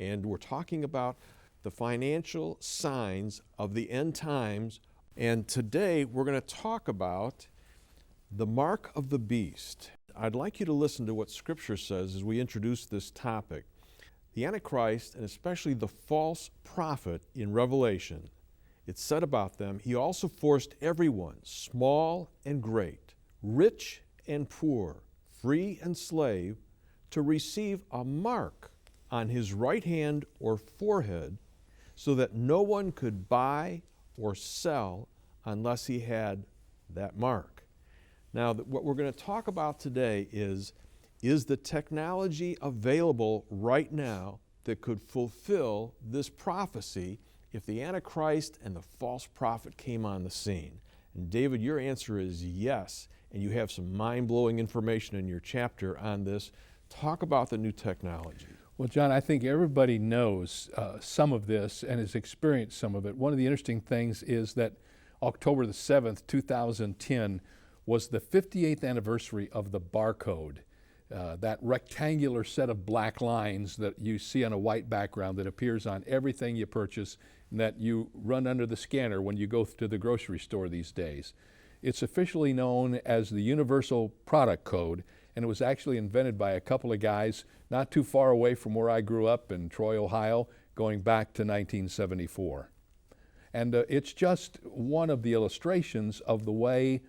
and we're talking about the financial signs of the end times. And today we're going to talk about the mark of the beast. I'd like you to listen to what Scripture says as we introduce this topic. The Antichrist, and especially the false prophet in Revelation, it's said about them, he also forced everyone, small and great, rich and poor, free and slave, to receive a mark on his right hand or forehead, so that no one could buy or sell unless he had that mark. Now, what we're going to talk about today is the technology available right now that could fulfill this prophecy if the Antichrist and the false prophet came on the scene? And David, your answer is yes, and you have some mind-blowing information in your chapter on this. Talk about the new technology. Well, John, I think everybody knows some of this and has experienced some of it. One of the interesting things is that October the 7th, 2010 was the 58th anniversary of the barcode. That rectangular set of black lines that you see on a white background that appears on everything you purchase and that you run under the scanner when you go to the grocery store these days. It's officially known as the Universal Product Code, and it was actually invented by a couple of guys not too far away from where I grew up in Troy, Ohio, going back to 1974. And it's just one of the illustrations of the way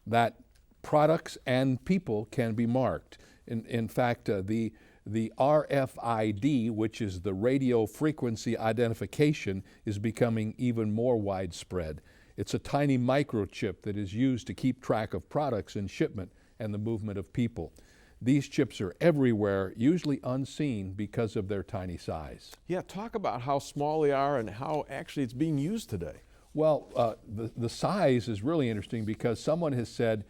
that products and people can be marked. In fact, the RFID, which is the radio frequency identification, is becoming even more widespread. It's a tiny microchip that is used to keep track of products in shipment and the movement of people. These chips are everywhere, usually unseen because of their tiny size. Yeah, talk about how small they are and how actually it's being used today. Well, the size is really interesting because someone has said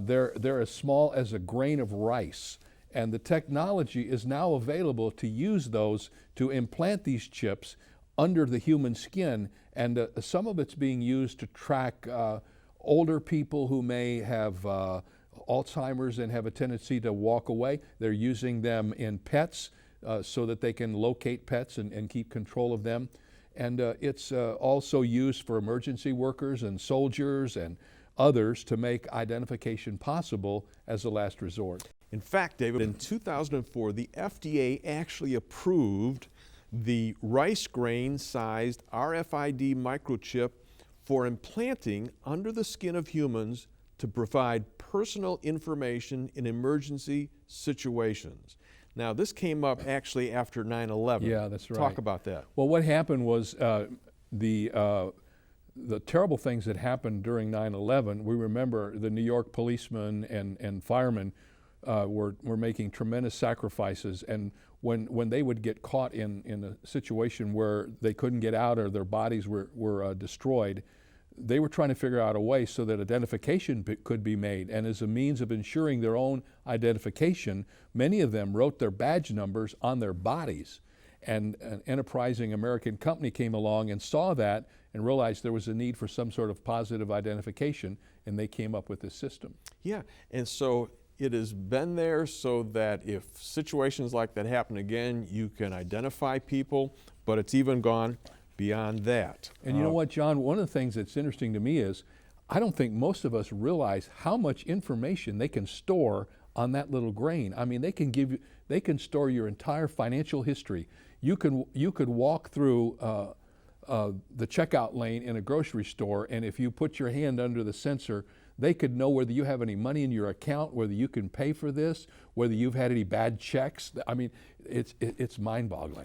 they're as small as a grain of rice. And the technology is now available to use those to implant these chips under the human skin. And some of it's being used to track older people who may have Alzheimer's and have a tendency to walk away. They're using them in pets so that they can locate pets and keep control of them. And it's also used for emergency workers and soldiers and others to make identification possible as a last resort. In fact, David, in 2004, the FDA actually approved the rice grain-sized RFID microchip for implanting under the skin of humans to provide personal information in emergency situations. Now, this came up actually after 9/11. Yeah, that's right. Talk about that. Well, what happened was the terrible things that happened during 9/11. We remember the New York policemen and firemen were making tremendous sacrifices, and when they would get caught in a situation where they couldn't get out or their bodies were destroyed, they were trying to figure out a way so that identification could be made. And as a means of ensuring their own identification, many of them wrote their badge numbers on their bodies. And an enterprising American company came along and saw that and realized there was a need for some sort of positive identification, and they came up with this system. Yeah, and so it has been there so that if situations like that happen again, you can identify people, but it's even gone beyond that. And you know what, John, one of the things that's interesting to me is I don't think most of us realize how much information they can store on that little grain. I mean, they can store your entire financial history. You could walk through the checkout lane in a grocery store, and if you put your hand under the sensor, they could know whether you have any money in your account, whether you can pay for this, whether you've had any bad checks. I mean, it's mind-boggling.